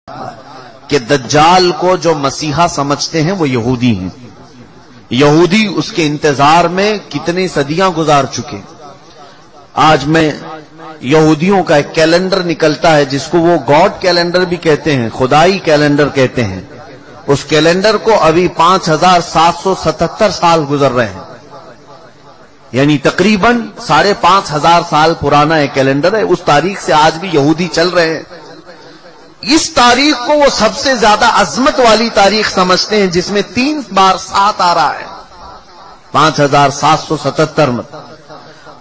کہ دجال کو جو مسیحا سمجھتے ہیں وہ یہودی ہیں. یہودی اس کے انتظار میں کتنی صدیاں گزار چکے. آج میں یہودیوں کا ایک کیلنڈر نکلتا ہے جس کو وہ گاڈ کیلنڈر بھی کہتے ہیں, خدائی کیلنڈر کہتے ہیں. اس کیلنڈر کو ابھی 5777 سال گزر رہے ہیں, یعنی تقریباً 5500 سال پرانا ایک کیلنڈر ہے. اس تاریخ سے آج بھی یہودی چل رہے ہیں. اس تاریخ کو وہ سب سے زیادہ عظمت والی تاریخ سمجھتے ہیں جس میں 3 بار 7 آ رہا ہے, 5777 میں.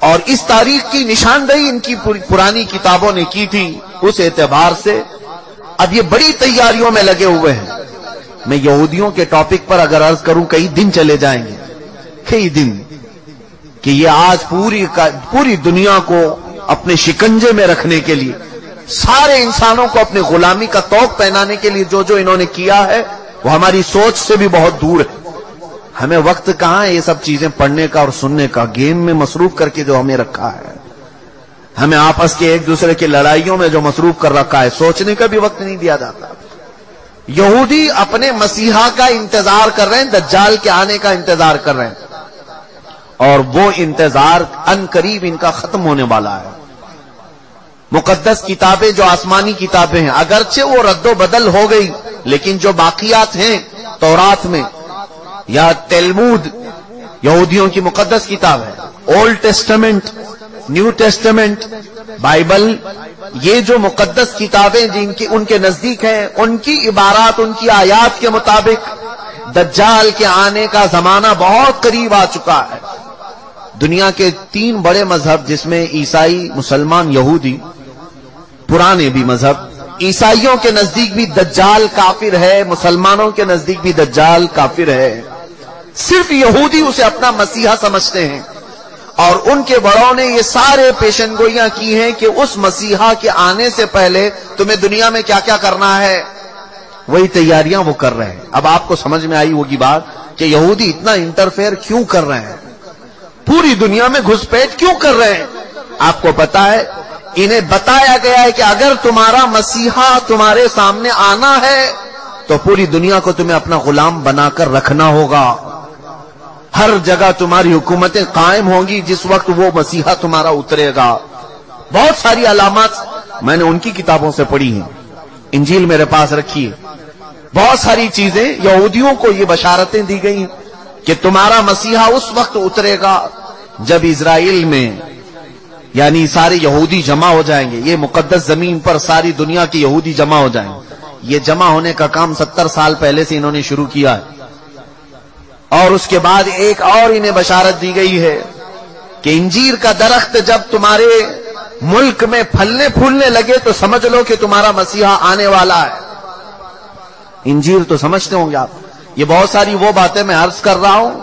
اور اس تاریخ کی نشاندہی ان کی پرانی کتابوں نے کی تھی. اس اعتبار سے اب یہ بڑی تیاریوں میں لگے ہوئے ہیں. میں یہودیوں کے ٹاپک پر اگر عرض کروں کئی دن چلے جائیں گے, کئی دن, کہ یہ آج پوری دنیا کو اپنے شکنجے میں رکھنے کے لیے, سارے انسانوں کو اپنے غلامی کا طوق پہنانے کے لیے جو انہوں نے کیا ہے وہ ہماری سوچ سے بھی بہت دور ہے. ہمیں وقت کہاں ہے یہ سب چیزیں پڑھنے کا اور سننے کا. گیم میں مصروف کر کے جو ہمیں رکھا ہے, ہمیں آپس کے ایک دوسرے کی لڑائیوں میں جو مصروف کر رکھا ہے, سوچنے کا بھی وقت نہیں دیا جاتا. یہودی اپنے مسیحا کا انتظار کر رہے ہیں, دجال کے آنے کا انتظار کر رہے ہیں, اور وہ انتظار ان قریب ان کا ختم ہونے والا ہے. مقدس کتابیں جو آسمانی کتابیں ہیں, اگرچہ وہ رد و بدل ہو گئی, لیکن جو باقیات ہیں تورات میں یا تلمود, یہودیوں کی مقدس کتاب ہے, old testament, new testament, Bible, یہ جو مقدس کتابیں جن کی ان کے نزدیک ہیں, ان کی عبارات, ان کی آیات کے مطابق دجال کے آنے کا زمانہ بہت قریب آ چکا ہے. دنیا کے 3 بڑے مذہب جس میں عیسائی, مسلمان, یہودی, پرانے بھی مذہب, عیسائیوں کے نزدیک بھی دجال کافر ہے, مسلمانوں کے نزدیک بھی دجال کافر ہے. صرف یہودی اسے اپنا مسیحا سمجھتے ہیں, اور ان کے بڑوں نے یہ سارے پیشن گوئیاں کی ہیں کہ اس مسیحا کے آنے سے پہلے تمہیں دنیا میں کیا کیا کرنا ہے, وہی تیاریاں وہ کر رہے ہیں. اب آپ کو سمجھ میں آئی ہوگی بات کہ یہودی اتنا انٹرفیئر کیوں کر رہے ہیں, پوری دنیا میں گھسپیٹ کیوں کر رہے ہیں. آپ کو پتا ہے, انہیں بتایا گیا ہے کہ اگر تمہارا مسیحا تمہارے سامنے آنا ہے تو پوری دنیا کو تمہیں اپنا غلام بنا کر رکھنا ہوگا. ہر جگہ تمہاری حکومتیں قائم ہوں گی جس وقت وہ مسیحا تمہارا اترے گا. بہت ساری علامات میں نے ان کی کتابوں سے پڑھی ہیں, انجیل میرے پاس رکھی ہے. بہت ساری چیزیں یہودیوں کو یہ بشارتیں دی گئی کہ تمہارا مسیحا اس وقت اترے گا جب اسرائیل میں, یعنی سارے یہودی جمع ہو جائیں گے. یہ مقدس زمین پر ساری دنیا کے یہودی جمع ہو جائیں گے. یہ جمع ہونے کا کام 70 سال پہلے سے انہوں نے شروع کیا ہے. اور اس کے بعد ایک اور انہیں بشارت دی گئی ہے کہ انجیر کا درخت جب تمہارے ملک میں پھلنے پھولنے لگے تو سمجھ لو کہ تمہارا مسیحا آنے والا ہے. انجیر تو سمجھتے ہوں گے آپ. یہ بہت ساری وہ باتیں میں عرض کر رہا ہوں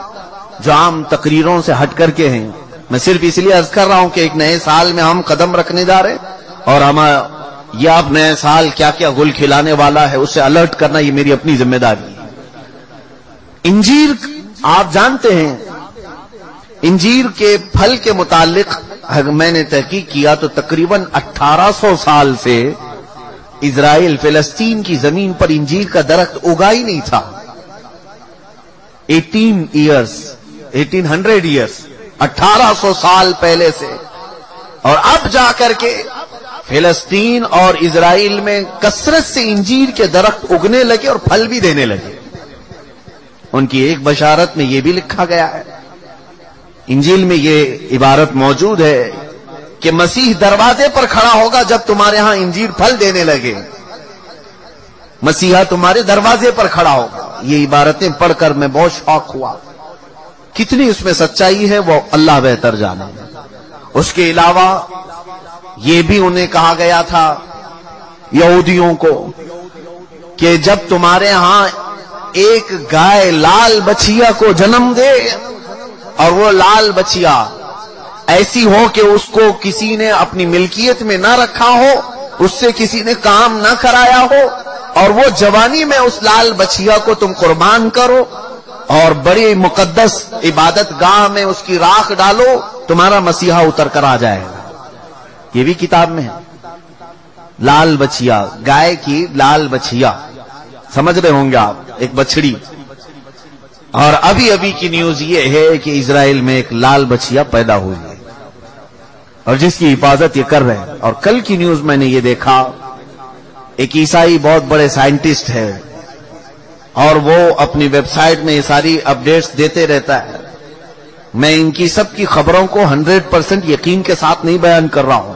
جو عام تقریروں سے ہٹ کر کے ہیں. میں صرف اس لیے عرض کر رہا ہوں کہ ایک نئے سال میں ہم قدم رکھنے جا رہے ہیں, اور ہم یہ اب نئے سال کیا کیا گل کھلانے والا ہے اس سے الرٹ کرنا یہ میری اپنی ذمہ داری ہے. انجیر آپ جانتے ہیں, انجیر کے پھل کے متعلق میں نے تحقیق کیا تو تقریباً 1800 سال سے اسرائیل فلسطین کی زمین پر انجیر کا درخت اگا ہی نہیں تھا. 1800 ایئرس 1800 سال پہلے سے, اور اب جا کر کے فلسطین اور اسرائیل میں کثرت سے انجیر کے درخت اگنے لگے اور پھل بھی دینے لگے. ان کی ایک بشارت میں یہ بھی لکھا گیا ہے, انجیل میں یہ عبارت موجود ہے کہ مسیح دروازے پر کھڑا ہوگا جب تمہارے ہاں انجیر پھل دینے لگے. مسیحا تمہارے دروازے پر کھڑا ہوگا. یہ عبارتیں پڑھ کر میں بہت شوق ہوا. کتنی اس میں سچائی ہے وہ اللہ بہتر جانے. اس کے علاوہ یہ بھی انہیں کہا گیا تھا یہودیوں کو کہ جب تمہارے ہاں ایک گائے لال بچیا کو جنم دے, اور وہ لال بچیا ایسی ہو کہ اس کو کسی نے اپنی ملکیت میں نہ رکھا ہو, اس سے کسی نے کام نہ کرایا ہو, اور وہ جوانی میں اس لال بچیا کو تم قربان کرو اور بڑی مقدس عبادت گاہ میں اس کی راکھ ڈالو, تمہارا مسیحا اتر کر آ جائے گا. یہ بھی کتاب میں ہے. لال بچیا، گائے کی لال بچیا، سمجھ رہے ہوں گے آپ، ایک بچڑی. اور ابھی ابھی کی نیوز یہ ہے کہ اسرائیل میں ایک لال بچیا پیدا ہوئی ہے اور جس کی حفاظت یہ کر رہے ہیں. اور کل کی نیوز میں نے یہ دیکھا، ایک عیسائی بہت بڑے سائنٹسٹ ہے اور وہ اپنی ویب سائٹ میں یہ ساری اپڈیٹس دیتے رہتا ہے. میں ان کی سب کی خبروں کو 100% یقین کے ساتھ نہیں بیان کر رہا ہوں،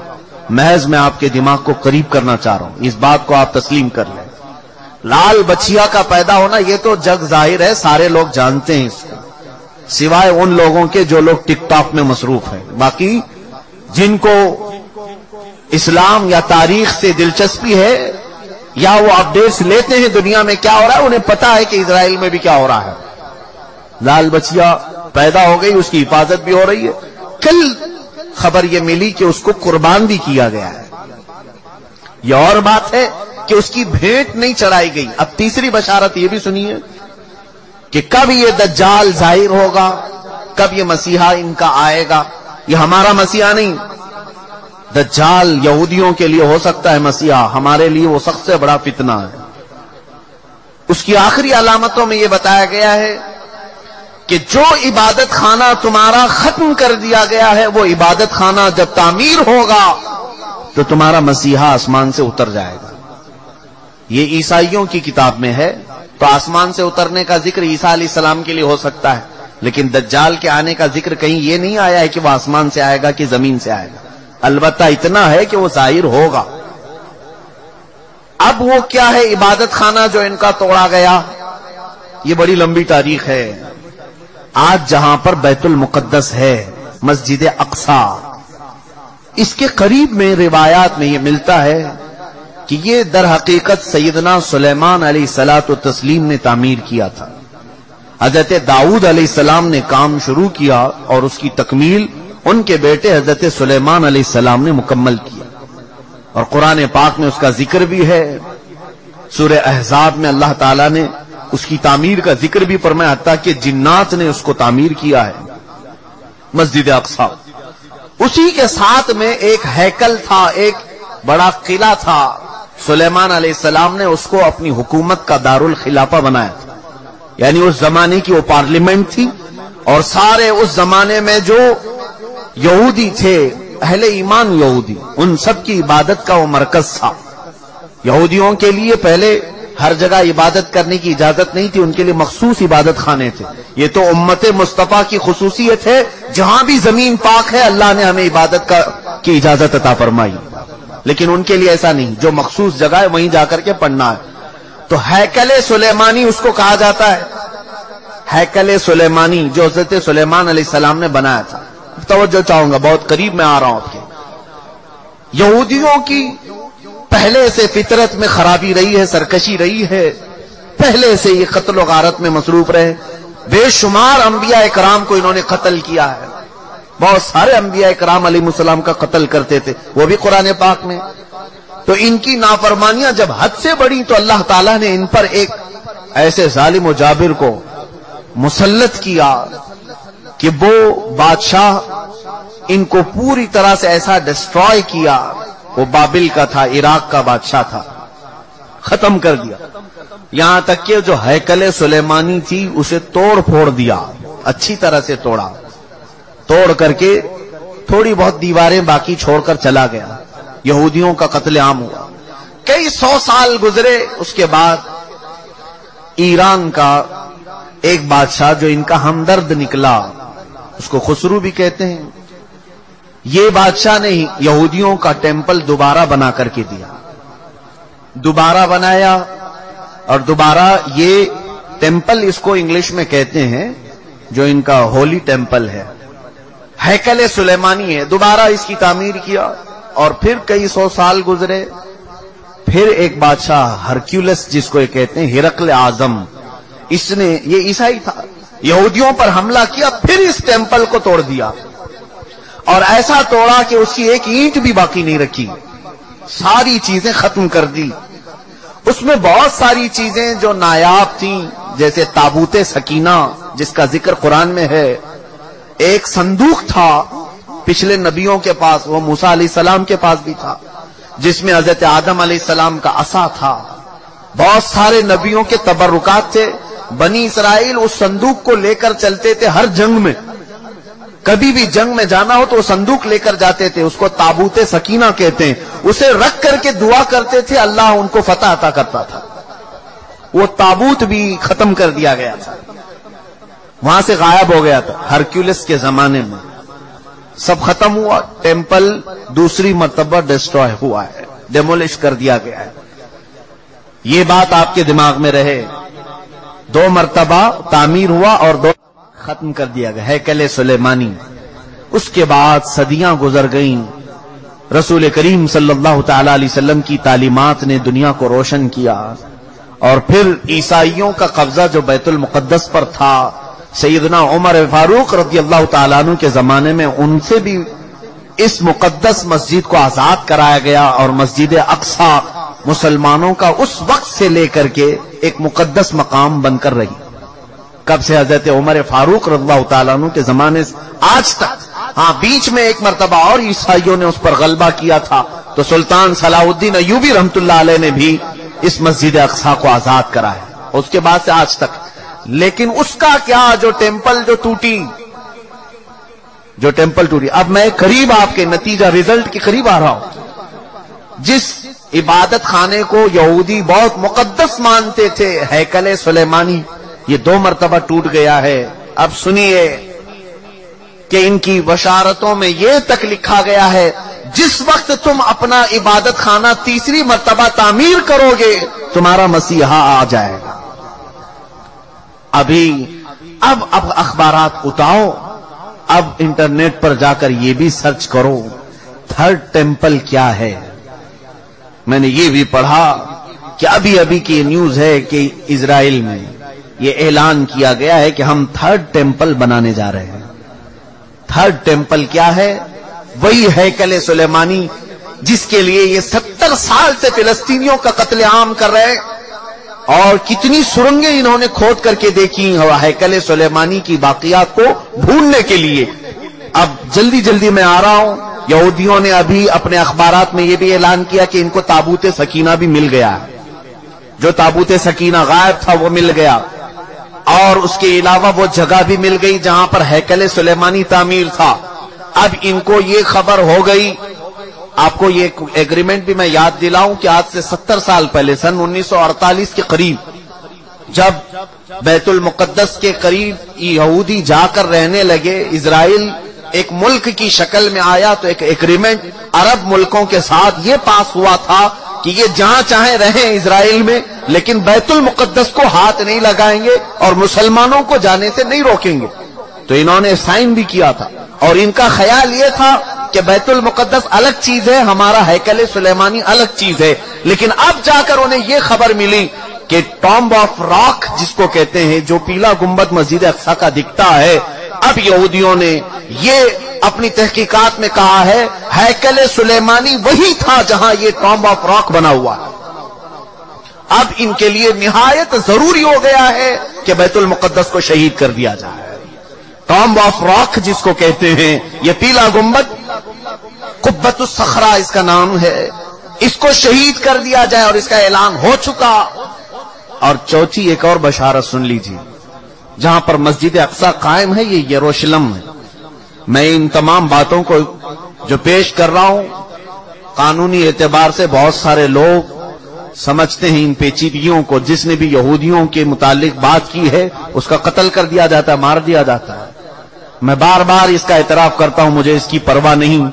محض میں آپ کے دماغ کو قریب کرنا چاہ رہا ہوں، اس بات کو آپ تسلیم کر لیں. لال بچیا کا پیدا ہونا یہ تو جگ ظاہر ہے، سارے لوگ جانتے ہیں اس کو، سوائے ان لوگوں کے جو لوگ ٹک ٹاک میں مصروف ہیں. باقی جن کو اسلام یا تاریخ سے دلچسپی ہے یا وہ اپڈیٹس لیتے ہیں دنیا میں کیا ہو رہا ہے، انہیں پتا ہے کہ اسرائیل میں بھی کیا ہو رہا ہے. لال بچیا پیدا ہو گئی، اس کی حفاظت بھی ہو رہی ہے. کل خبر یہ ملی کہ اس کو قربان بھی کیا گیا ہے. یہ اور بات ہے کہ اس کی بھیٹ نہیں چڑھائی گئی. اب تیسری بشارت یہ بھی سنیے کہ کب یہ دجال ظاہر ہوگا، کب یہ مسیحا ان کا آئے گا. یہ ہمارا مسیحا نہیں، دجال یہودیوں کے لیے ہو سکتا ہے مسیحا، ہمارے لیے وہ سب سے بڑا فتنہ ہے. اس کی آخری علامتوں میں یہ بتایا گیا ہے کہ جو عبادت خانہ تمہارا ختم کر دیا گیا ہے وہ عبادت خانہ جب تعمیر ہوگا تو تمہارا مسیحا آسمان سے اتر جائے گا. یہ عیسائیوں کی کتاب میں ہے، تو آسمان سے اترنے کا ذکر عیسیٰ علیہ السلام کے لیے ہو سکتا ہے، لیکن دجال کے آنے کا ذکر کہیں یہ نہیں آیا ہے کہ وہ آسمان سے آئے گا کہ زمین سے آئے گا. البتہ اتنا ہے کہ وہ ظاہر ہوگا. اب وہ کیا ہے عبادت خانہ جو ان کا توڑا گیا، یہ بڑی لمبی تاریخ ہے. آج جہاں پر بیت المقدس ہے، مسجد اقصی، اس کے قریب میں روایات میں یہ ملتا ہے کہ یہ در حقیقت سیدنا سلیمان علیہ الصلوۃ والتسلیم نے تعمیر کیا تھا. حضرت داؤد علیہ السلام نے کام شروع کیا اور اس کی تکمیل ان کے بیٹے حضرت سلیمان علیہ السلام نے مکمل کیا. اور قرآن پاک میں اس کا ذکر بھی ہے. سورہ احزاب میں اللہ تعالیٰ نے اس کی تعمیر کا ذکر بھی فرمایا، حتیٰ کہ جنات نے اس کو تعمیر کیا ہے، مسجد اقصی. اسی کے ساتھ میں ایک ہیکل تھا، ایک بڑا قلعہ تھا. سلیمان علیہ السلام نے اس کو اپنی حکومت کا دارالخلافہ بنایا تھا. یعنی اس زمانے کی وہ پارلیمنٹ تھی اور سارے اس زمانے میں جو یہودی تھے، اہل ایمان یہودی، ان سب کی عبادت کا وہ مرکز تھا. یہودیوں کے لیے پہلے ہر جگہ عبادت کرنے کی اجازت نہیں تھی، ان کے لیے مخصوص عبادت خانے تھے. یہ تو امت مصطفیٰ کی خصوصیت ہے، جہاں بھی زمین پاک ہے اللہ نے ہمیں عبادت کی اجازت عطا فرمائی. لیکن ان کے لیے ایسا نہیں، جو مخصوص جگہ ہے وہیں جا کر کے پڑھنا ہے. تو ہیکل سلیمانی اس کو کہا جاتا ہے، ہیکل سلیمانی جو حضرت سلیمان علیہ السلام نے بنایا تھا. توجہ چاہوں گا، بہت قریب میں آ رہا ہوں آپ کے. یہودیوں کی پہلے سے فطرت میں خرابی رہی ہے، سرکشی رہی ہے، پہلے سے یہ قتل و غارت میں مصروف رہے. بے شمار انبیاء اکرام کو انہوں نے قتل کیا ہے. بہت سارے انبیاء اکرام علیہ السلام کا قتل کرتے تھے، وہ بھی قرآن پاک میں. تو ان کی نافرمانیاں جب حد سے بڑی تو اللہ تعالیٰ نے ان پر ایک ایسے ظالم و جابر کو مسلط کیا کہ وہ بادشاہ ان کو پوری طرح سے ایسا ڈسٹروائے کیا. وہ بابل کا تھا، عراق کا بادشاہ تھا، ختم کر دیا. یہاں تک کہ جو ہیکل سلیمانی تھی اسے توڑ پھوڑ دیا، اچھی طرح سے توڑا، توڑ کر کے تھوڑی بہت دیواریں باقی چھوڑ کر چلا گیا. یہودیوں کا قتل عام ہوا. کئی 100 سال گزرے. اس کے بعد ایران کا ایک بادشاہ جو ان کا ہمدرد نکلا، اس کو خسرو بھی کہتے ہیں، یہ بادشاہ نے یہودیوں کا ٹیمپل دوبارہ بنا کر کے دیا. دوبارہ بنایا اور دوبارہ یہ ٹیمپل اس کو انگلش میں کہتے ہیں جو ان کا ہولی ٹیمپل ہے، ہیکل سلیمانی ہے. دوبارہ اس کی تعمیر کیا اور پھر کئی 100 سال گزرے. پھر ایک بادشاہ ہرکیولس جس کو یہ کہتے ہیں، ہرقل اعظم، اس نے، یہ عیسائی تھا، یہودیوں پر حملہ کیا، پھر اس ٹیمپل کو توڑ دیا اور ایسا توڑا کہ اس کی ایک اینٹ بھی باقی نہیں رکھی، ساری چیزیں ختم کر دی. اس میں بہت ساری چیزیں جو نایاب تھیں، جیسے تابوت سکینہ جس کا ذکر قرآن میں ہے. ایک صندوق تھا پچھلے نبیوں کے پاس، وہ موسیٰ علیہ السلام کے پاس بھی تھا. جس میں حضرت آدم علیہ السلام کا عصا تھا، بہت سارے نبیوں کے تبرکات تھے. بنی اسرائیل اس صندوق کو لے کر چلتے تھے ہر جنگ میں، کبھی بھی جنگ میں جانا ہو تو وہ صندوق لے کر جاتے تھے. اس کو تابوت سکینہ کہتے ہیں. اسے رکھ کر کے دعا کرتے تھے، اللہ ان کو فتح عطا کرتا تھا. وہ تابوت بھی ختم کر دیا گیا تھا، وہاں سے غائب ہو گیا تھا. ہرکیولس کے زمانے میں سب ختم ہوا. ٹیمپل دوسری مرتبہ ڈسٹروائے ہوا ہے، ڈیمولش کر دیا گیا ہے. یہ بات آپ کے دماغ میں رہے. 2 مرتبہ تعمیر ہوا اور 2 ختم کر دیا گیا. ہیکل سلیمانی. اس کے بعد صدیاں گزر گئیں. رسول کریم صلی اللہ تعالی علیہ وسلم کی تعلیمات نے دنیا کو روشن کیا، اور پھر عیسائیوں کا قبضہ جو بیت المقدس پر تھا، سیدنا عمر فاروق رضی اللہ تعالیٰ عنہ کے زمانے میں ان سے بھی اس مقدس مسجد کو آزاد کرایا گیا، اور مسجد اقصی مسلمانوں کا اس وقت سے لے کر کے ایک مقدس مقام بن کر رہی. کب سے؟ حضرت عمر فاروق رضی اللہ تعالیٰ عنہ کے زمانے سے آج تک. ہاں، بیچ میں ایک مرتبہ اور عیسائیوں نے اس پر غلبہ کیا تھا، تو سلطان صلاح الدین ایوبی رحمت اللہ علیہ نے بھی اس مسجد اقصی کو آزاد کرایا. اس کے بعد سے آج تک. لیکن اس کا کیا، جو ٹیمپل ٹوٹی. اب میں قریب آپ کے نتیجہ رزلٹ کے قریب آ رہا ہوں. جس عبادت خانے کو یہودی بہت مقدس مانتے تھے، ہیکل سلیمانی، یہ 2 مرتبہ ٹوٹ گیا ہے. اب سنیے کہ ان کی بشارتوں میں یہ تک لکھا گیا ہے، جس وقت تم اپنا عبادت خانہ تیسری مرتبہ تعمیر کرو گے، تمہارا مسیحا آ جائے گا. اب اخبارات اٹھاؤ، اب انٹرنیٹ پر جا کر یہ بھی سرچ کرو 3rd ٹیمپل کیا ہے. میں نے یہ بھی پڑھا کہ ابھی کی نیوز ہے کہ اسرائیل میں یہ اعلان کیا گیا ہے کہ ہم 3rd ٹیمپل بنانے جا رہے ہیں. 3rd ٹیمپل کیا ہے؟ وہی ہیکل سلیمانی جس کے لیے یہ 70 سال سے فلسطینیوں کا قتل عام کر رہے ہیں، اور کتنی سرنگیں انہوں نے کھود کر کے دیکھی ہیکل سلیمانی کی باقیات کو ڈھونڈنے کے لیے. اب جلدی میں آ رہا ہوں. یہودیوں نے ابھی اپنے اخبارات میں یہ بھی اعلان کیا کہ ان کو تابوت سکینہ بھی مل گیا. جو تابوت سکینہ غائب تھا وہ مل گیا، اور اس کے علاوہ وہ جگہ بھی مل گئی جہاں پر ہیکل سلیمانی تعمیر تھا. اب ان کو یہ خبر ہو گئی. آپ کو یہ ایگریمنٹ بھی میں یاد دلاؤں کہ آج سے 70 سال پہلے، سن 1948 کے قریب، جب بیت المقدس کے قریب یہودی جا کر رہنے لگے، اسرائیل ایک ملک کی شکل میں آیا، تو ایک ایگریمنٹ عرب ملکوں کے ساتھ یہ پاس ہوا تھا کہ یہ جہاں چاہیں رہیں اسرائیل میں، لیکن بیت المقدس کو ہاتھ نہیں لگائیں گے اور مسلمانوں کو جانے سے نہیں روکیں گے. تو انہوں نے سائن بھی کیا تھا، اور ان کا خیال یہ تھا کہ بیت المقدس الگ چیز ہے، ہمارا ہیکل سلیمانی الگ چیز ہے. لیکن اب جا کر انہیں یہ خبر ملی کہ ٹامب آف راک جس کو کہتے ہیں، جو پیلا گنبد مسجد اقصی کا دکھتا ہے، اب یہودیوں نے یہ اپنی تحقیقات میں کہا ہے ہیکل سلیمانی وہی تھا جہاں یہ ٹامب آف راک بنا ہوا. اب ان کے لیے نہایت ضروری ہو گیا ہے کہ بیت المقدس کو شہید کر دیا جائے. ٹامب آف راک جس کو کہتے ہیں، یہ پیلا گنبد، قبۃ الصخرہ اس کا نام ہے، اس کو شہید کر دیا جائے، اور اس کا اعلان ہو چکا. اور چوتھی ایک اور بشارت سن لیجیے، جہاں پر مسجد اقصی قائم ہے، یہ یروشلم ہے. میں ان تمام باتوں کو جو پیش کر رہا ہوں، قانونی اعتبار سے بہت سارے لوگ سمجھتے ہیں ان پیچیدگیوں کو. جس نے بھی یہودیوں کے متعلق بات کی ہے اس کا قتل کر دیا جاتا ہے، مار دیا جاتا ہے. میں بار بار اس کا اعتراف کرتا ہوں، مجھے اس کی پرواہ نہیں.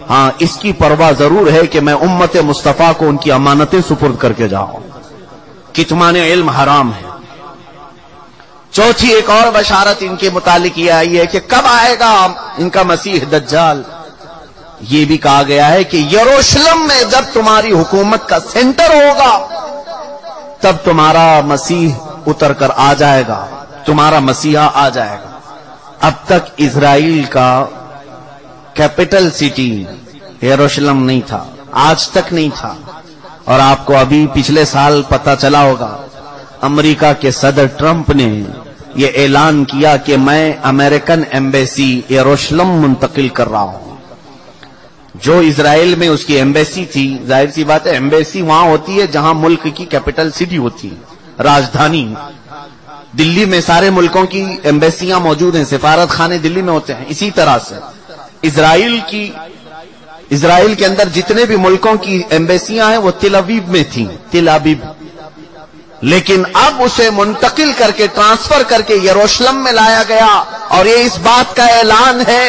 ہاں، اس کی پرواہ ضرور ہے کہ میں امت مصطفیٰ کو ان کی امانتیں سپرد کر کے جاؤں. کتمان علم حرام ہے. چوتھی ایک اور بشارت ان کے متعلق یہ آئی ہے کہ کب آئے گا ان کا مسیح دجال. یہ بھی کہا گیا ہے کہ یروشلم میں جب تمہاری حکومت کا سینٹر ہوگا تب تمہارا مسیح اتر کر آ جائے گا، تمہارا مسیحا آ جائے گا. اب تک اسرائیل کا کیپٹل سٹی یروشلم نہیں تھا، آج تک نہیں تھا. اور آپ کو ابھی پچھلے سال پتہ چلا ہوگا، امریکہ کے صدر ٹرمپ نے یہ اعلان کیا کہ میں امریکن ایمبیسی یروشلم منتقل کر رہا ہوں. جو اسرائیل میں اس کی ایمبیسی تھی، ظاہر سی بات ہے ایمبیسی وہاں ہوتی ہے جہاں ملک کی کیپٹل سٹی ہوتی ہے، راجدھانی۔ دلی میں سارے ملکوں کی ایمبیسیاں موجود ہیں، سفارت خانے دلی میں ہوتے ہیں۔ اسی طرح سے اسرائیل کے اندر جتنے بھی ملکوں کی ایمبیسیاں ہیں وہ تل ابیب میں تھیں، تل ابیب، لیکن اب اسے منتقل کر کے ٹرانسفر کر کے یروشلم میں لایا گیا، اور یہ اس بات کا اعلان ہے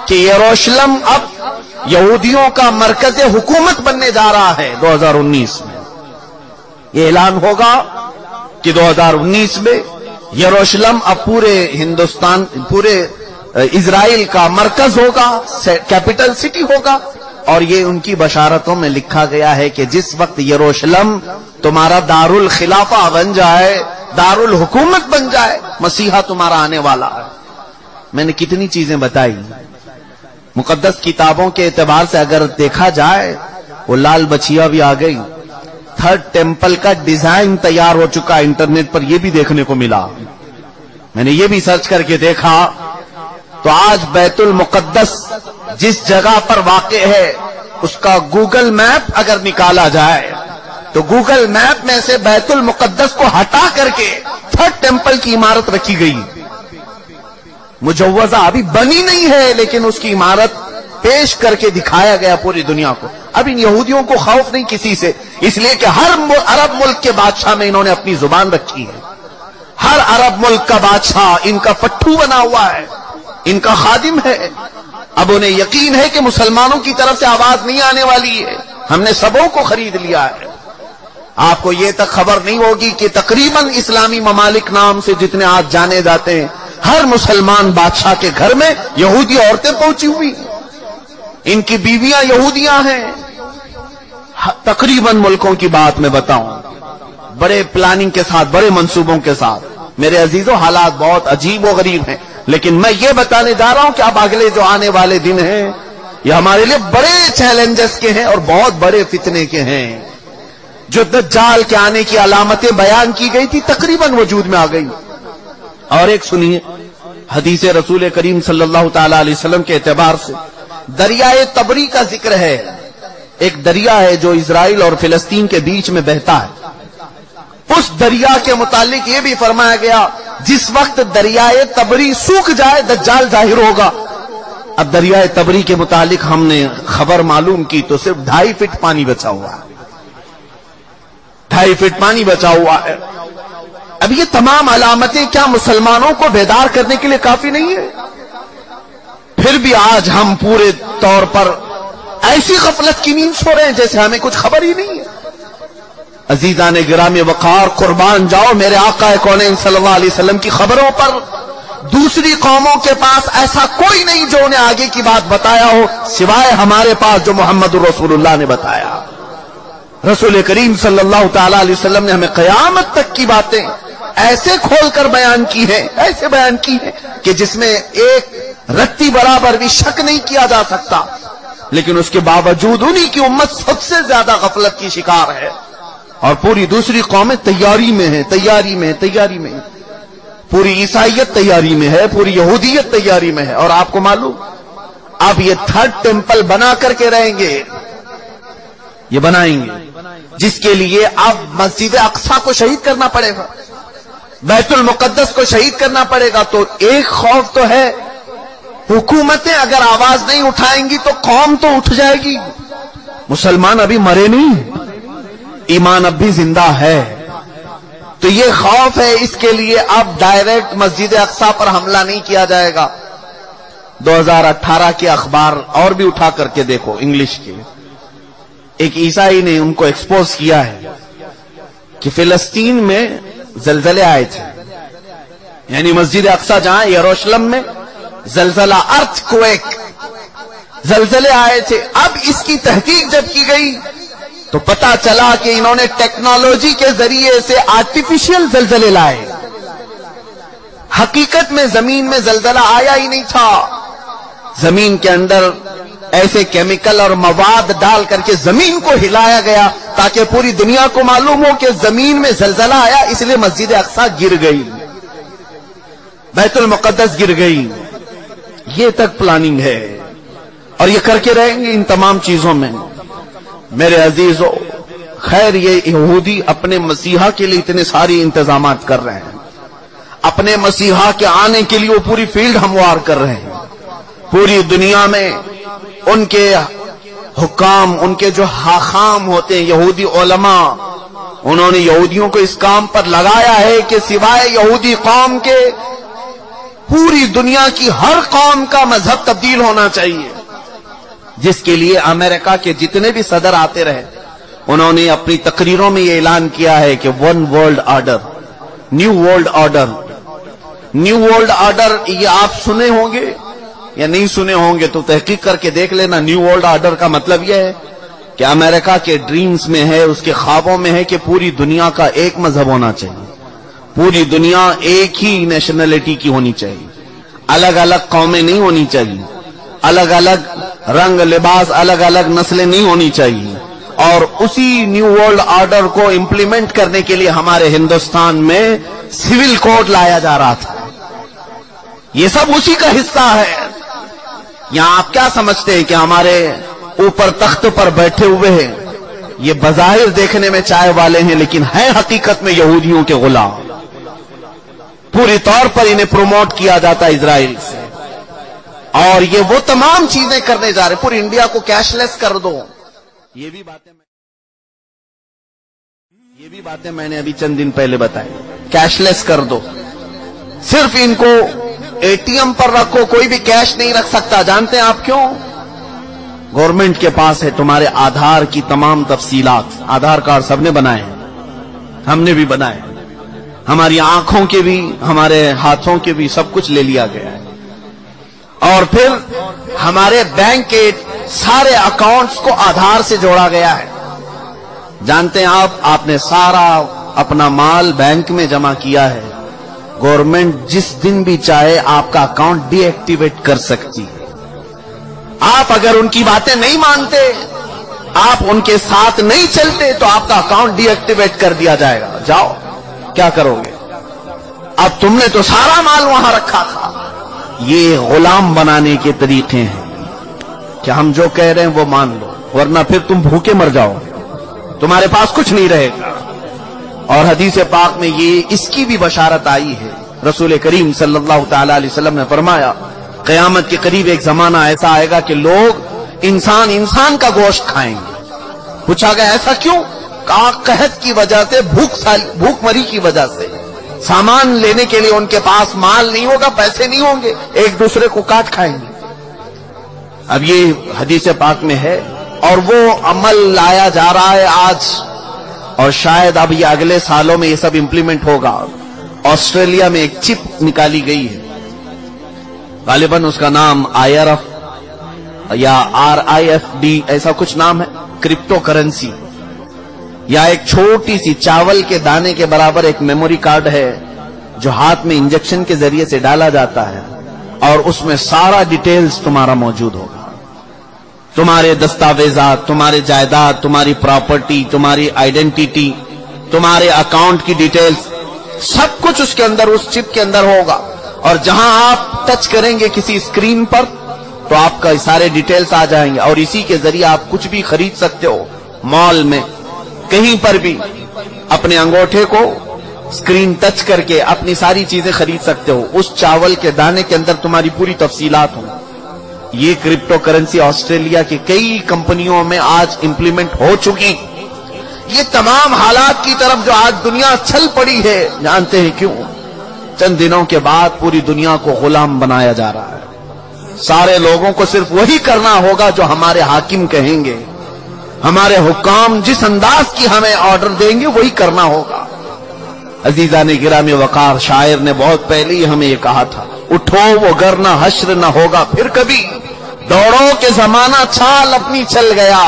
کہ یروشلم اب یہودیوں کا مرکز حکومت بننے جا رہا ہے 2019 میں۔ یہ اعلان ہوگا کہ 2019 میں یروشلم اب پورے ہندوستان، پورے اسرائیل کا مرکز ہوگا، کیپٹل سٹی ہوگا۔ اور یہ ان کی بشارتوں میں لکھا گیا ہے کہ جس وقت یروشلم تمہارا دارالخلافہ بن جائے، دارالحکومت بن جائے، مسیحا تمہارا آنے والا ہے۔ میں نے کتنی چیزیں بتائی، مقدس کتابوں کے اعتبار سے اگر دیکھا جائے وہ لال بچیا بھی آ گئی، تھرڈ ٹیمپل کا ڈیزائن تیار ہو چکا، انٹرنیٹ پر یہ بھی دیکھنے کو ملا، میں نے یہ بھی سرچ کر کے دیکھا۔ تو آج بیت المقدس جس جگہ پر واقع ہے اس کا گوگل میپ اگر نکالا جائے تو گوگل میپ میں سے بیت المقدس کو ہٹا کر کے تھرڈ ٹیمپل کی عمارت رکھی گئی، مجوزہ ابھی بنی نہیں ہے لیکن اس کی عمارت پیش کر کے دکھایا گیا پوری دنیا کو۔ اب ان یہودیوں کو خوف نہیں کسی سے، اس لیے کہ ہر عرب ملک کے بادشاہ میں انہوں نے اپنی زبان رکھی ہے، ہر عرب ملک کا بادشاہ ان کا پٹھو بنا ہوا ہے، ان کا خادم ہے۔ اب انہیں یقین ہے کہ مسلمانوں کی طرف سے آواز نہیں آنے والی ہے، ہم نے سبوں کو خرید لیا ہے۔ آپ کو یہ تک خبر نہیں ہوگی کہ تقریباً اسلامی ممالک نام سے جتنے آج جانے جاتے ہیں، ہر مسلمان بادشاہ کے گھر میں یہودی عورتیں پہنچی ہوئی، ان کی بیویاں یہودیاں ہیں۔ تقریباً ملکوں کی بات میں بتاؤں، بڑے پلاننگ کے ساتھ، بڑے منصوبوں کے ساتھ۔ میرے عزیزوں، حالات بہت عجیب و غریب ہیں، لیکن میں یہ بتانے جا رہا ہوں کہ اب اگلے جو آنے والے دن ہیں یہ ہمارے لیے بڑے چیلنجز کے ہیں اور بہت بڑے فتنے کے ہیں۔ جو دجال کے آنے کی علامتیں بیان کی گئی تھی تقریباً وجود میں آ گئی۔ اور ایک سنیے، حدیث رسول کریم صلی اللہ تعالی علیہ وسلم کے اعتبار سے دریائے تبری کا ذکر ہے۔ ایک دریا ہے جو اسرائیل اور فلسطین کے بیچ میں بہتا ہے، اس دریا کے متعلق یہ بھی فرمایا گیا جس وقت دریائے تبری سوکھ جائے دجال ظاہر ہوگا۔ اب دریائے تبری کے متعلق ہم نے خبر معلوم کی تو صرف 2.5 فٹ پانی بچا ہوا ہے، 2.5 فٹ پانی بچا ہوا ہے۔ اب یہ تمام علامتیں کیا مسلمانوں کو بیدار کرنے کے لیے کافی نہیں ہے؟ پھر بھی آج ہم پورے طور پر ایسی غفلت کی نیند سو رہے ہیں جیسے ہمیں کچھ خبر ہی نہیں ہے۔ عزیزان گرامی وقار، قربان جاؤ میرے آقا کونین صلی اللہ علیہ وسلم کی خبروں پر۔ دوسری قوموں کے پاس ایسا کوئی نہیں جو انہیں آگے کی بات بتایا ہو سوائے ہمارے پاس جو محمد رسول اللہ نے بتایا۔ رسول کریم صلی اللہ تعالی علیہ وسلم نے ہمیں قیامت تک کی باتیں ایسے کھول کر بیان کی ہے، ایسے بیان کی ہے کہ جس میں ایک رتی برابر بھی شک نہیں کیا جا سکتا، لیکن اس کے باوجود انہی کی امت سب سے زیادہ غفلت کی شکار ہے، اور پوری دوسری قومیں تیاری میں ہیں، تیاری میں ہیں۔ پوری عیسائیت تیاری میں ہے، پوری یہودیت تیاری میں ہے۔ اور آپ کو معلوم اب یہ تھرڈ ٹیمپل بنا کر کے رہیں گے، یہ بنائیں گے، جس کے لیے اب مسجد اقصی کو شہید کرنا پڑے گا، بیت المقدس کو شہید کرنا پڑے گا۔ تو ایک خوف تو ہے، حکومتیں اگر آواز نہیں اٹھائیں گی تو قوم تو اٹھ جائے گی۔ مسلمان ابھی مرے نہیں، ایمان اب بھی زندہ ہے، تو یہ خوف ہے، اس کے لیے اب ڈائریکٹ مسجد اقصی پر حملہ نہیں کیا جائے گا۔ 2018 کے اخبار اور بھی اٹھا کر کے دیکھو، انگلش کے، ایک عیسائی نے ان کو ایکسپوز کیا ہے کہ فلسطین میں زلزلے آئے تھے، یعنی مسجد اقصی جہاں یروشلم میں زلزلہ، ارتھ کویک، زلزلے آئے تھے۔ اب اس کی تحقیق جب کی گئی تو پتا چلا کہ انہوں نے ٹیکنالوجی کے ذریعے سے آرٹیفیشل زلزلے لائے، حقیقت میں زمین میں زلزلہ آیا ہی نہیں تھا، زمین کے اندر ایسے کیمیکل اور مواد ڈال کر کے زمین کو ہلایا گیا تاکہ پوری دنیا کو معلوم ہو کہ زمین میں زلزلہ آیا، اس لیے مسجد اقصی گر گئی، بیت المقدس گر گئی۔ یہ تک پلاننگ ہے۔ اور یہ کر کے رہیں گے ان تمام چیزوں میں۔ میرے عزیزو، خیر یہ یہودی اپنے مسیحا کے لیے اتنے ساری انتظامات کر رہے ہیں، اپنے مسیحا کے آنے کے لیے وہ پوری فیلڈ ہموار کر رہے ہیں۔ پوری دنیا میں ان کے حکام، ان کے جو حاخام ہوتے ہیں یہودی علماء، انہوں نے یہودیوں کو اس کام پر لگایا ہے کہ سوائے یہودی قوم کے پوری دنیا کی ہر قوم کا مذہب تبدیل ہونا چاہیے، جس کے لیے امریکہ کے جتنے بھی صدر آتے رہے انہوں نے اپنی تقریروں میں یہ اعلان کیا ہے کہ one world order, new world order. New world order یہ آپ سنے ہوں گے یا نہیں سنے ہوں گے تو تحقیق کر کے دیکھ لینا۔ نیو ورلڈ آرڈر کا مطلب یہ ہے کہ امریکہ کے ڈریمز میں ہے، اس کے خوابوں میں ہے کہ پوری دنیا کا ایک مذہب ہونا چاہیے، پوری دنیا ایک ہی نیشنلٹی کی ہونی چاہیے، الگ الگ قومیں نہیں ہونی چاہیے، الگ الگ رنگ لباس، الگ الگ نسلیں نہیں ہونی چاہیے۔ اور اسی نیو ورلڈ آرڈر کو امپلیمنٹ کرنے کے لیے ہمارے ہندوستان میں سول کوڈ لایا جا رہا تھا، یہ سب اسی کا حصہ ہے۔ یہاں آپ کیا سمجھتے ہیں کہ ہمارے اوپر تخت پر بیٹھے ہوئے ہیں، یہ بظاہر دیکھنے میں چائے والے ہیں لیکن ہیں حقیقت میں یہودیوں کے غلام، پوری طور پر انہیں پروموٹ کیا جاتا ہے اسرائیل سے، اور یہ وہ تمام چیزیں کرنے جا رہے ہیں۔ پوری انڈیا کو کیش لیس کر دو، یہ بھی باتیں میں نے ابھی چند دن پہلے بتائی، کیش لیس کر دو، صرف ان کو اے ٹی ایم پر رکھو، کوئی بھی کیش نہیں رکھ سکتا۔ جانتے ہیں آپ کیوں؟ گورنمنٹ کے پاس ہے تمہارے آدھار کی تمام تفصیلات، آدھار کارڈ سب نے بنائے ہیں، ہم نے بھی بنائے، ہماری آنکھوں کے بھی، ہمارے ہاتھوں کے بھی، سب کچھ لے لیا گیا ہے۔ اور پھر ہمارے بینک کے سارے اکاؤنٹس کو آدھار سے جوڑا گیا ہے۔ جانتے ہیں آپ نے سارا اپنا مال بینک میں جمع کیا ہے، گورنمنٹ جس دن بھی چاہے آپ کا اکاؤنٹ ڈی ایکٹیویٹ کر سکتی ہے۔ آپ اگر ان کی باتیں نہیں مانتے، آپ ان کے ساتھ نہیں چلتے تو آپ کا اکاؤنٹ ڈی ایکٹیویٹ کر دیا جائے گا۔ جاؤ، کیا کرو گے؟ اب تم نے تو سارا مال وہاں رکھا تھا۔ یہ غلام بنانے کے طریقے ہیں کہ ہم جو کہہ رہے ہیں وہ مان لو، ورنہ پھر تم بھوکے مر جاؤ، تمہارے پاس کچھ نہیں رہے گا۔ اور حدیث پاک میں یہ اس کی بھی بشارت آئی ہے، رسول کریم صلی اللہ تعالی علیہ وسلم نے فرمایا قیامت کے قریب ایک زمانہ ایسا آئے گا کہ لوگ انسان کا گوشت کھائیں گے۔ پوچھا گیا ایسا کیوں؟ کہا قحط کی وجہ سے، بھوک مری کی وجہ سے، سامان لینے کے لیے ان کے پاس مال نہیں ہوگا، پیسے نہیں ہوں گے، ایک دوسرے کو کاٹ کھائیں گے۔ اب یہ حدیث پاک میں ہے اور وہ عمل لایا جا رہا ہے آج، اور شاید اب یہ اگلے سالوں میں یہ سب امپلیمنٹ ہوگا۔ آسٹریلیا میں ایک چپ نکالی گئی ہے، غالباً اس کا نام IRF یا RIFD ایسا کچھ نام ہے، کرپٹو کرنسی، یا ایک چھوٹی سی چاول کے دانے کے برابر ایک میموری کارڈ ہے جو ہاتھ میں انجیکشن کے ذریعے سے ڈالا جاتا ہے، اور اس میں سارا ڈیٹیلز تمہارا موجود ہوگا، تمہارے دستاویزات، تمہارے جائیداد، تمہاری پراپرٹی، تمہاری آئیڈینٹی، تمہارے اکاؤنٹ کی ڈیٹیلز، سب کچھ اس کے اندر، اس چپ کے اندر ہوگا۔ اور جہاں آپ ٹچ کریں گے کسی اسکرین پر تو آپ کا سارے ڈیٹیلز آ جائیں گے، اور اسی کے ذریعے آپ کچھ بھی خرید سکتے ہو، مال میں کہیں پر بھی اپنے انگوٹھے کو اسکرین ٹچ کر کے اپنی ساری چیزیں خرید سکتے ہو۔ اس چاول کے دانے کے اندر تمہاری پوری تفصیلات ہوں۔ یہ کرپٹو کرنسی آسٹریلیا کی کئی کمپنیوں میں آج امپلیمنٹ ہو چکی۔ یہ تمام حالات کی طرف جو آج دنیا چھل پڑی ہے، جانتے ہیں کیوں؟ چند دنوں کے بعد پوری دنیا کو غلام بنایا جا رہا ہے۔ سارے لوگوں کو صرف وہی کرنا ہوگا جو ہمارے حاکم کہیں گے، ہمارے حکام جس انداز کی ہمیں آرڈر دیں گے وہی کرنا ہوگا۔ عزیزان گرامی وقار، شاعر نے بہت پہلے ہی ہمیں یہ کہا تھا، اٹھو وہ گر نہ حشر نہ ہوگا پھر کبھی، دوڑو کہ زمانہ چھال اپنی چل گیا،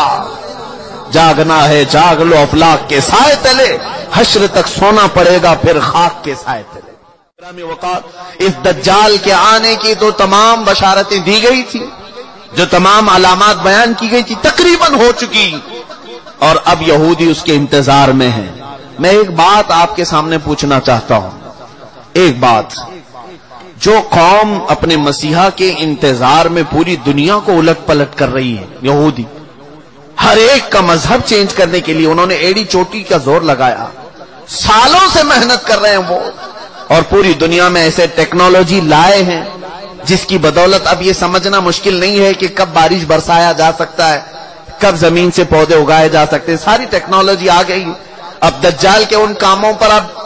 جاگنا ہے جاگ لو افلاک کے سائے تلے، حشر تک سونا پڑے گا پھر خاک کے سائے تلے۔ گرامی وقار، اس دجال کے آنے کی تو تمام بشارتیں دی گئی تھی، جو تمام علامات بیان کی گئی تھی تقریباً ہو چکی، اور اب یہودی اس کے انتظار میں ہیں۔ میں ایک بات آپ کے سامنے پوچھنا چاہتا ہوں، ایک بات جو قوم اپنے مسیحا کے انتظار میں پوری دنیا کو الٹ پلٹ کر رہی ہے، یہودی، ہر ایک کا مذہب چینج کرنے کے لیے انہوں نے ایڑی چوٹی کا زور لگایا، سالوں سے محنت کر رہے ہیں وہ، اور پوری دنیا میں ایسے ٹیکنالوجی لائے ہیں جس کی بدولت اب یہ سمجھنا مشکل نہیں ہے کہ کب بارش برسایا جا سکتا ہے، کب زمین سے پودے اگائے جا سکتے ہیں، ساری ٹیکنالوجی آ گئی۔ اب دجال کے ان کاموں پر اب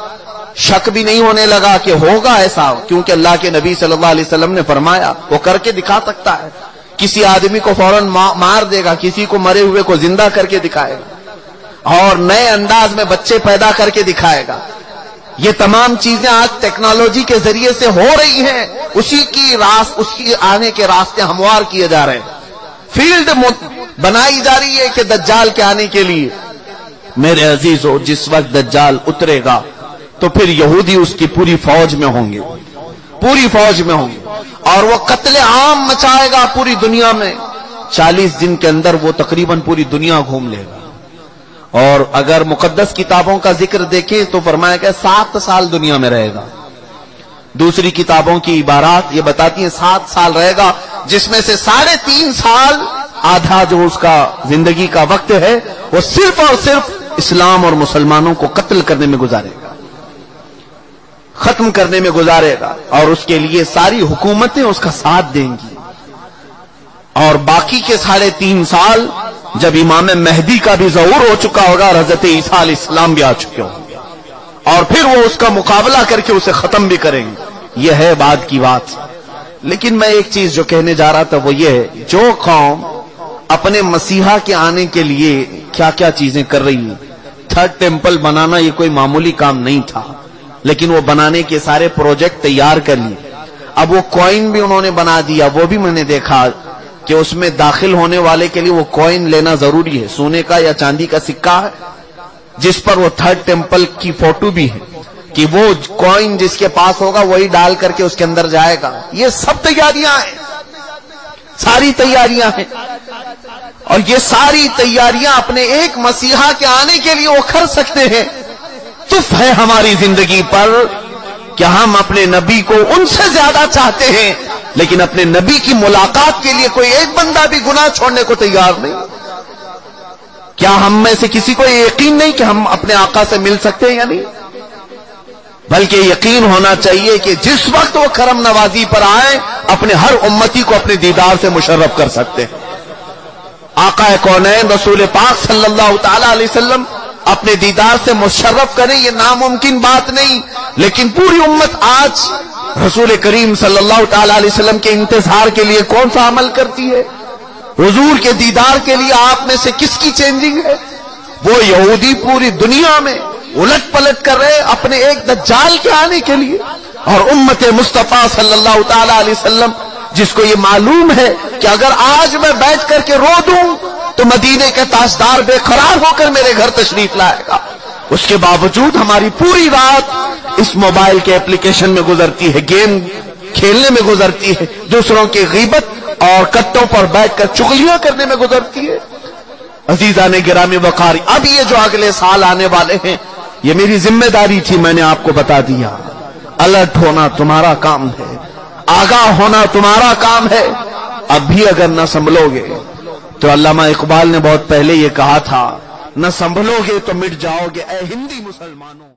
شک بھی نہیں ہونے لگا کہ ہوگا ایسا، کیونکہ اللہ کے نبی صلی اللہ علیہ وسلم نے فرمایا وہ کر کے دکھا سکتا ہے، کسی آدمی کو فوراً مار دے گا، کسی کو مرے ہوئے کو زندہ کر کے دکھائے گا، اور نئے انداز میں بچے پیدا کر کے دکھائے گا۔ یہ تمام چیزیں آج ٹیکنالوجی کے ذریعے سے ہو رہی ہیں، اسی کی آنے کے راستے ہموار کیے جا رہے ہیں، فیلڈ بنائی جا رہی ہے کہ دجال کے آنے کے لیے۔ میرے عزیزو، جس وقت دجال اترے گا تو پھر یہودی اس کی پوری فوج میں ہوں گے، پوری فوج میں ہوں گے، اور وہ قتل عام مچائے گا پوری دنیا میں۔ 40 دن کے اندر وہ تقریباً پوری دنیا گھوم لے گا، اور اگر مقدس کتابوں کا ذکر دیکھیں تو فرمایا کہ 7 سال دنیا میں رہے گا۔ دوسری کتابوں کی عبارات یہ بتاتی ہیں 7 سال رہے گا، جس میں سے 3.5 سال آدھا جو اس کا زندگی کا وقت ہے وہ صرف اور صرف اسلام اور مسلمانوں کو قتل کرنے میں گزارے گا، ختم کرنے میں گزارے گا، اور اس کے لیے ساری حکومتیں اس کا ساتھ دیں گی۔ اور باقی کے 3.5 سال جب امام مہدی کا بھی ظہور ہو چکا ہوگا اور حضرت عیسیٰ علیہ السلام بھی آ چکے ہوں گے، اور پھر وہ اس کا مقابلہ کر کے اسے ختم بھی کریں گے۔ یہ ہے بعد کی بات۔ لیکن میں ایک چیز جو کہنے جا رہا تھا وہ یہ ہے، جو قوم اپنے مسیحا کے آنے کے لیے کیا کیا چیزیں کر رہی ہیں، 3rd ٹیمپل بنانا یہ کوئی معمولی کام نہیں تھا، لیکن وہ بنانے کے سارے پروجیکٹ تیار کر لیے۔ اب وہ کوئن بھی انہوں نے بنا دیا، وہ بھی میں نے دیکھا کہ اس میں داخل ہونے والے کے لیے وہ کوئن لینا ضروری ہے، سونے کا یا چاندی کا سکہ ہے، جس پر وہ 3rd ٹیمپل کی فوٹو بھی ہے کہ وہ کوئن جس کے پاس ہوگا وہی ڈال کر کے اس کے اندر جائے گا۔ یہ سب تیاریاں ہیں، ساری تیاریاں ہیں، اور یہ ساری تیاریاں اپنے ایک مسیحا کے آنے کے لیے وہ کر سکتے ہیں۔ تف ہے ہماری زندگی پر کہ ہم اپنے نبی کو ان سے زیادہ چاہتے ہیں، لیکن اپنے نبی کی ملاقات کے لیے کوئی ایک بندہ بھی گناہ چھوڑنے کو تیار نہیں۔ کیا ہم میں سے کسی کو یہ یقین نہیں کہ ہم اپنے آقا سے مل سکتے ہیں یا نہیں؟ بلکہ یقین ہونا چاہیے کہ جس وقت وہ کرم نوازی پر آئیں اپنے ہر امتی کو اپنے دیدار سے مشرف کر سکتے ہیں۔ آقا کونین رسول پاک صلی اللہ تعالی علیہ وسلم اپنے دیدار سے مشرف کریں، یہ ناممکن بات نہیں، لیکن پوری امت آج رسول کریم صلی اللہ تعالی علیہ وسلم کے انتظار کے لیے کون سا عمل کرتی ہے؟ حضور کے دیدار کے لیے آپ میں سے کس کی چینجنگ ہے؟ وہ یہودی پوری دنیا میں الٹ پلٹ کر رہے اپنے ایک دجال کے آنے کے لیے، اور امت مصطفیٰ صلی اللہ تعالی علیہ وسلم جس کو یہ معلوم ہے کہ اگر آج میں بیٹھ کر کے رو دوں تو مدینے کے تاجدار بے قرار ہو کر میرے گھر تشریف لائے گا، اس کے باوجود ہماری پوری رات اس موبائل کے اپلیکیشن میں گزرتی ہے، گیم کھیلنے میں گزرتی ہے، دوسروں کی غیبت اور کٹوں پر بیٹھ کر چغلیاں کرنے میں گزرتی ہے۔ عزیزان گرامی وقار، اب یہ جو اگلے سال آنے والے ہیں یہ میری ذمہ داری تھی، میں نے آپ کو بتا دیا۔ الرٹ ہونا تمہارا کام ہے، آگاہ ہونا تمہارا کام ہے۔ اب بھی اگر نہ سنبھلو گے تو علامہ اقبال نے بہت پہلے یہ کہا تھا، نہ سنبھلو گے تو مٹ جاؤ گے اے ہندی مسلمانوں۔